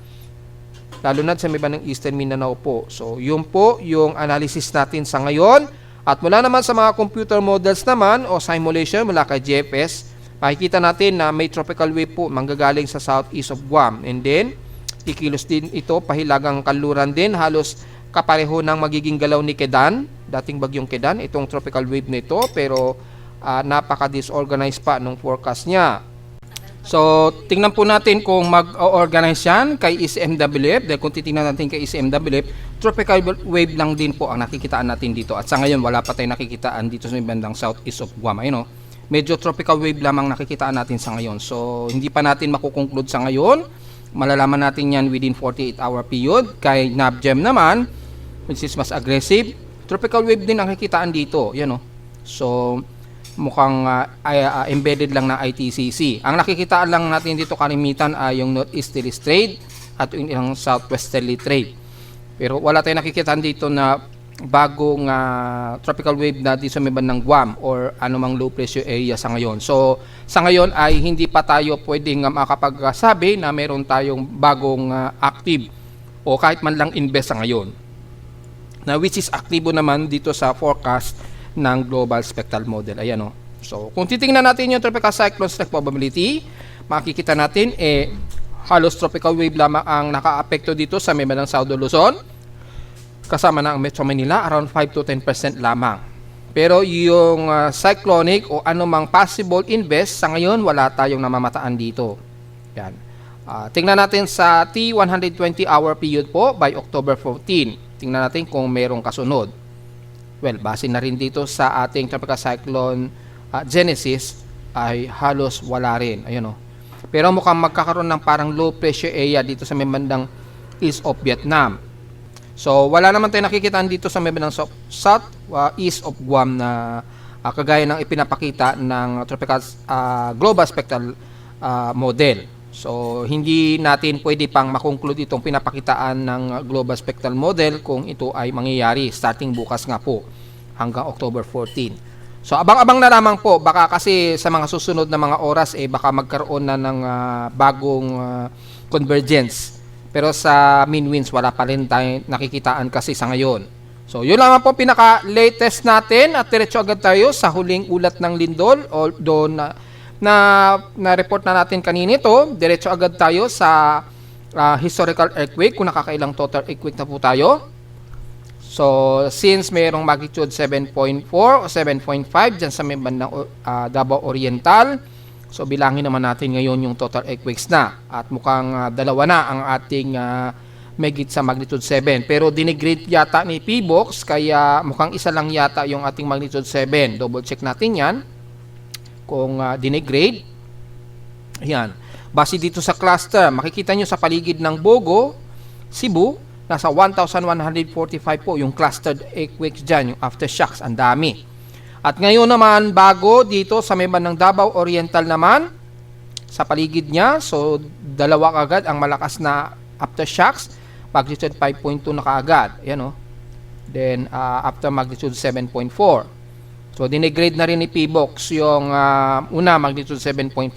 lalo na sa may bandang Eastern Mindanao po. So yun po yung analysis natin sa ngayon. At mula naman sa mga computer models naman o simulation mula kay GFS, makikita natin na may tropical wave po manggagaling sa southeast of Guam. And then, ikilos din ito, pahilagang kanluran din, halos kapareho ng magiging galaw ni Kidaan, dating bagyong Kidaan, itong tropical wave nito, pero napaka-disorganized pa nung forecast niya. So, tingnan po natin kung mag-organize yan kay ECMWF, dahil kung titingnan natin kay ECMWF, tropical wave lang din po ang nakikitaan natin dito. At sa ngayon, wala pa tayong nakikitaan dito sa bandang southeast of Guam. Ayun, medyo tropical wave lamang nakikitaan natin sa ngayon. So, hindi pa natin makukonclude sa ngayon. Malalaman natin yan within 48-hour period. Kay NAVGEM naman, which is mas aggressive, tropical wave din ang nakikitaan dito. Yan, So, mukhang embedded lang ng ITCC. Ang nakikitaan lang natin dito kalimitan ay yung northeasterly trade at yung southwesterly trade. Pero wala tayong nakikitaan dito na bagong tropical wave na dito sa may bandang Guam or anumang low pressure area sa ngayon. So, sa ngayon ay hindi pa tayo pwedeng makapagsabi na meron tayong bagong active o kahit man lang invest sa ngayon. Na which is aktibo naman dito sa forecast ng global spectral model. Ayan o. So, kung titingnan natin yung tropical cyclone strike probability, makikita natin halos tropical wave lamang ang naka-apekto dito sa may bandang South Luzon. Kasama na ang Metro Manila, around 5 to 10% lamang. Pero yung cyclonic o anumang possible invest, sa ngayon wala tayong namamataan dito. Yan. Tingnan natin sa T120 hour period po by October 14. Tingnan natin kung mayroong kasunod. Well, base na rin dito sa ating tropical cyclone genesis ay halos wala rin. Ayun o. Pero mukhang magkakaroon ng parang low pressure area dito sa may bandang east of Vietnam. So, wala naman tayo nakikitaan dito sa may bandang south east of Guam na kagaya ng ipinapakita ng tropical global spectral model. So, hindi natin pwede pang makonclude itong pinapakitaan ng global spectral model kung ito ay mangyayari starting bukas nga po hanggang October 14. So, abang-abang na lamang po. Baka kasi sa mga susunod na mga oras, baka magkaroon na ng bagong convergence. Pero sa mean winds, wala pa rin tayo nakikitaan kasi sa ngayon. So, yun lamang po pinaka-latest natin at diretso agad tayo sa huling ulat ng lindol o doon na report na natin kanina ito. Diretso agad tayo sa historical earthquake kung nakakailang total earthquake na po tayo. So, since mayroong magnitude 7.4 o 7.5 dyan sa may bandang Davao Oriental, so bilangin naman natin ngayon yung total earthquakes na. At mukhang dalawa na ang ating megit sa magnitude 7. Pero dinigrade yata ni PBOX, kaya mukhang isa lang yata yung ating magnitude 7. Double check natin yan kung dinigrade. Ayan. Base dito sa cluster, makikita nyo sa paligid ng Bogo, Cebu, nasa 1,145 po yung clustered earthquakes dyan, yung aftershocks, ang dami. At ngayon naman, bago dito sa may bandang Davao Oriental naman, sa paligid niya, so dalawa kagad ang malakas na aftershocks, magnitude 5.2 na kaagad. Ayan o. Then, after magnitude 7.4. So, dinigrade na rin ni PBOX yung una, magnitude 7.5.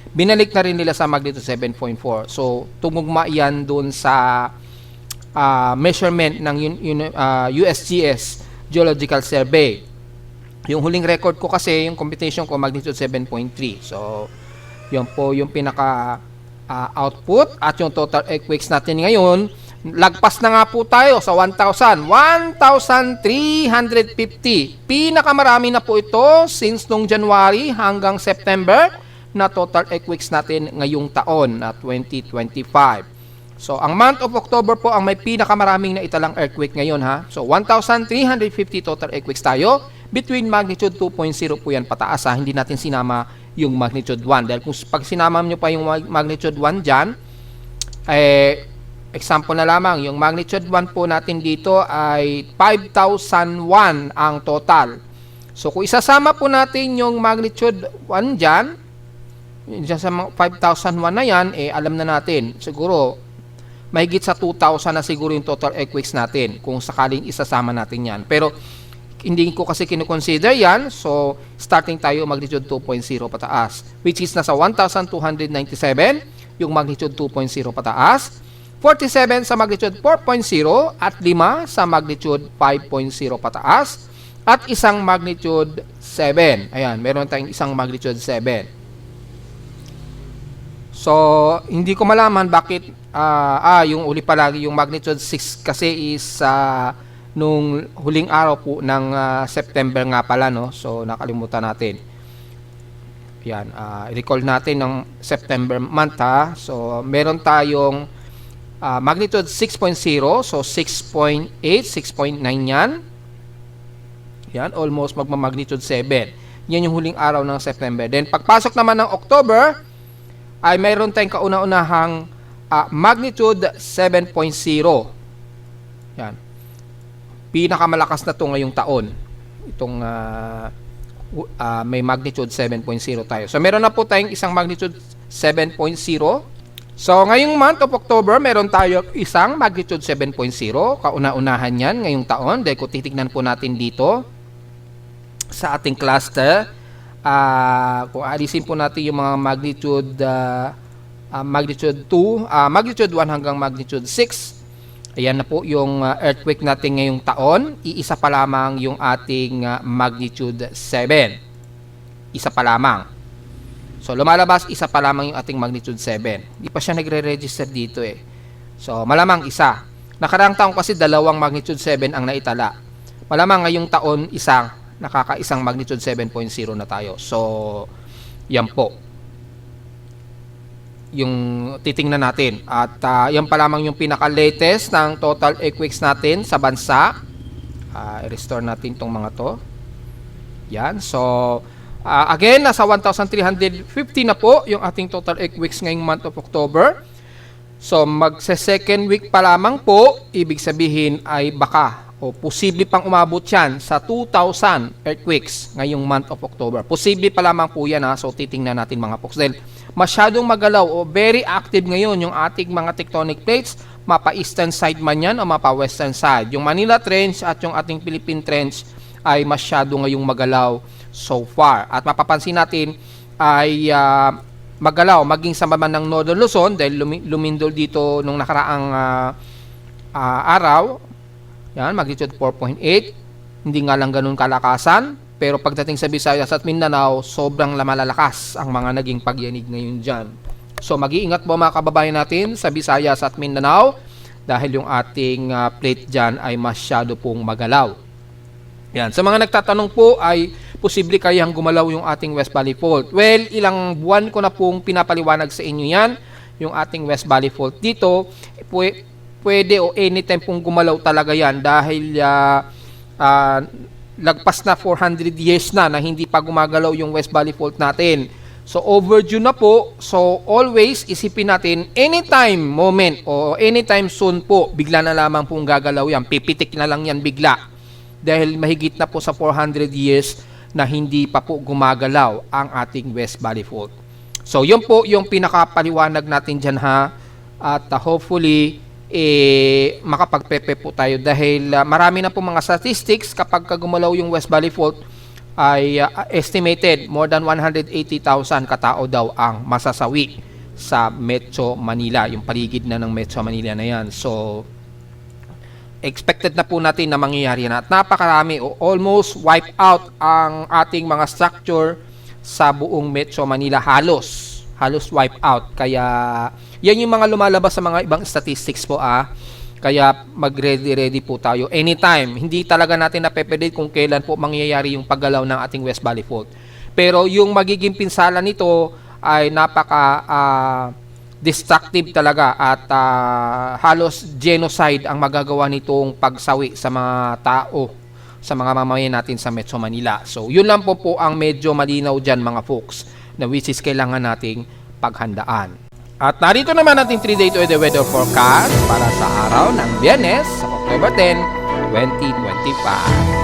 Binalik na rin nila sa magnitude 7.4. So, tumugma yan dun sa measurement ng USGS Geological Survey. Yung huling record ko kasi, yung computation ko, magnitude 7.3. So, yun po yung pinaka output. At yung total earthquakes natin ngayon, lagpas na nga po tayo sa 1,350. Pinakamarami na po ito since nung January hanggang September na total earthquakes natin ngayong taon na 2025. So, ang month of October po ang may pinakamaraming na italang earthquake ngayon ha. So, 1,350 total earthquakes tayo. Between magnitude 2.0 po yan pataas ha. Hindi natin sinama yung magnitude 1. Dahil kung pag sinama nyo pa yung magnitude 1 dyan, example na lamang, yung magnitude 1 po natin dito ay 5,001 ang total. So, kung isasama po natin yung magnitude 1 dyan sa 5,001 na yan, alam na natin, siguro, mahigit sa 2,000 na siguro yung total earthquakes natin kung sakaling isasama natin yan. Pero, hindi ko kasi kinukonsider yan, so, starting tayo magnitude 2.0 pataas, which is nasa 1,297, yung magnitude 2.0 pataas, 47 sa magnitude 4.0 at 5 sa magnitude 5.0 pataas at isang magnitude 7. Ayan, meron tayong isang magnitude 7. So, hindi ko malaman bakit yung uli palagi yung magnitude 6 kasi is nung huling araw po ng September nga pala, no? So, nakalimutan natin. Ayan, recall natin ng September month ha. So, meron tayong magnitude 6.0, so 6.8, 6.9 yan. Yan, almost magma-magnitude 7. Yan yung huling araw ng September. Then, pagpasok naman ng October, ay mayroon tayong kauna-unahang magnitude 7.0. Yan. Pinakamalakas na to ngayong taon. Itong may magnitude 7.0 tayo. So, meron na po tayong isang magnitude 7.0. So, ngayong month of October, meron tayo isang magnitude 7.0. Kauna-unahan yan ngayong taon. Dahil kung titignan po natin dito sa ating cluster, kung alisin po natin yung mga magnitude 2, magnitude 1 hanggang magnitude 6, Ayan na po yung earthquake natin ngayong taon. Iisa pa lamang yung ating magnitude 7. Isa pa lamang. So lumalabas isa pa lamang yung ating magnitude 7. Hindi pa siya nagre-register dito eh. So malamang isa. Nakaraang taon kasi dalawang magnitude 7 ang naitala. Malamang ngayong taon nakakaisang magnitude 7.0 na tayo. So yan po yung titingnan natin. At yan pa lamang yung pinaka-latest ng total earthquakes natin sa bansa. I-restore natin tong mga to. Yan. So, again, nasa 1,350 na po yung ating total earthquakes ngayong month of October. So, magse-second week pa lamang po, ibig sabihin ay baka o posible pang umabot yan sa 2,000 earthquakes ngayong month of October. Posible pa lamang po yan ha. So, titingnan natin mga folks. Dahil masyadong magalaw o very active ngayon yung ating mga tectonic plates, mapa eastern side man yan o mapa western side. Yung Manila Trench at yung ating Philippine Trench ay masyado ngayong magalaw so far. At mapapansin natin ay magalaw maging sa maman ng Northern Luzon dahil lumindol dito nung nakaraang araw. Yan, magnitude 4.8. Hindi nga lang ganun kalakasan. Pero pagdating sa Visayas at Mindanao, sobrang malalakas ang mga naging pagyanig ngayon dyan. So mag-iingat po mga kababayan natin sa Visayas at Mindanao dahil yung ating plate dyan ay masyado pong magalaw. Yan. Sa mga nagtatanong po ay posible kayang gumalaw yung ating West Valley Fault. Well, ilang buwan ko na pong pinapaliwanag sa inyo yan. Yung ating West Valley Fault dito, pwede o anytime pong gumalaw talaga yan dahil lagpas na 400 years na hindi pa gumagalaw yung West Valley Fault natin. So overdue na po. So always isipin natin anytime moment o anytime soon po bigla na lamang pong gagalaw yan. Pipitik na lang yan bigla. Dahil mahigit na po sa 400 years na hindi pa po gumagalaw ang ating West Valley Fault. So yun po yung pinakapaliwanag natin dyan ha. At hopefully makapagpepe po tayo dahil marami na po mga statistics kapag gumalaw yung West Valley Fault ay estimated more than 180,000 katao daw ang masasawi sa Metro Manila, yung paligid na ng Metro Manila na yan. So expected na po natin na mangyayari na at napakarami o almost wipe out ang ating mga structure sa buong Metro Manila, halos wipe out. Kaya yan yung mga lumalabas sa mga ibang statistics po Kaya mag-ready po tayo anytime. Hindi talaga natin nape-predict kung kailan po mangyayari yung paggalaw ng ating West Valley Fault. Pero yung magiging pinsala nito ay napaka destructive talaga at halos genocide ang magagawa nitong pagsawi sa mga tao, sa mga mamamayan natin sa Metro Manila. So yun lang po ang medyo malinaw dyan mga folks, na which is kailangan nating paghandaan. At narito naman ating 3-day weather forecast para sa araw ng Biyernes, October 10, 2025.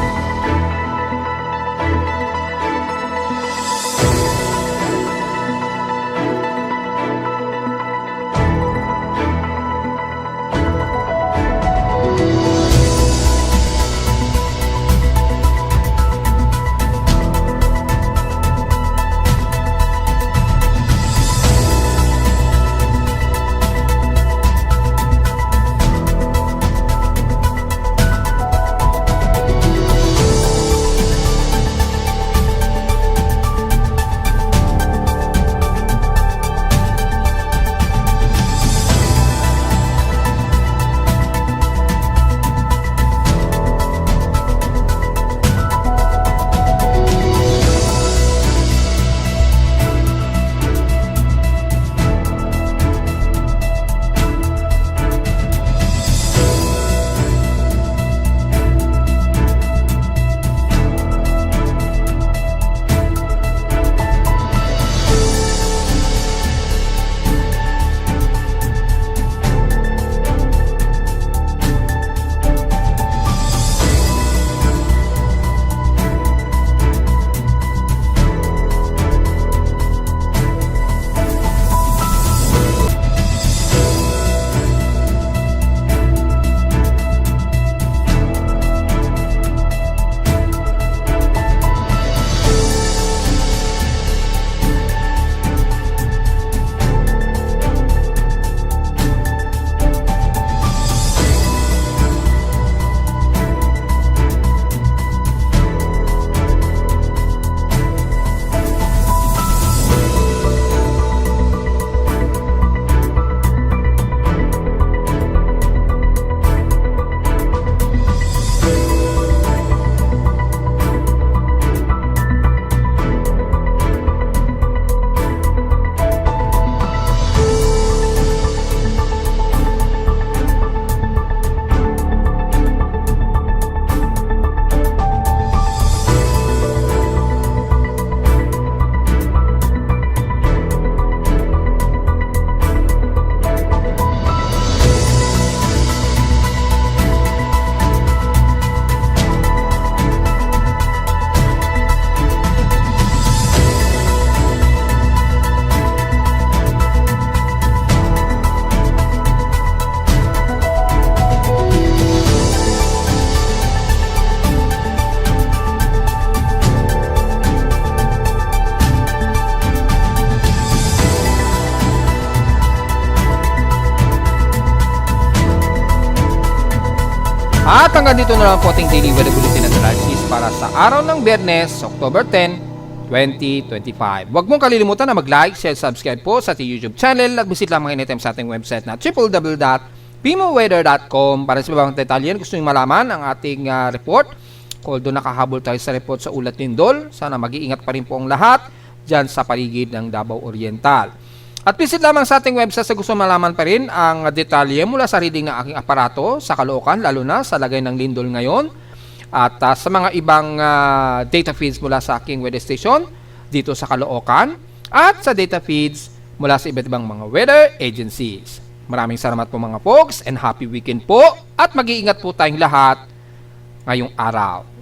At hanggang dito na lang po ating daily weather bulletin at analysis para sa araw ng Biyernes, October 10, 2025. Huwag mong kalilimutan na mag-like, share, subscribe po sa ating YouTube channel at visit lang mga anytime sa ating website na www.pimoweather.com para sa ibang detalye. Gusto nyo malaman ang ating report. Although nakahabol tayo sa report sa ulat lindol, sana mag-iingat pa rin po ang lahat dyan sa paligid ng Davao Oriental. At visit lamang sa ating website sa gusto malaman pa rin ang detalye mula sa reading ng aking aparato sa Caloocan, lalo na sa lagay ng lindol ngayon. At sa mga ibang data feeds mula sa aking weather station dito sa Caloocan at sa data feeds mula sa iba't ibang mga weather agencies. Maraming salamat po mga folks and happy weekend po at mag-iingat po tayong lahat ngayong araw.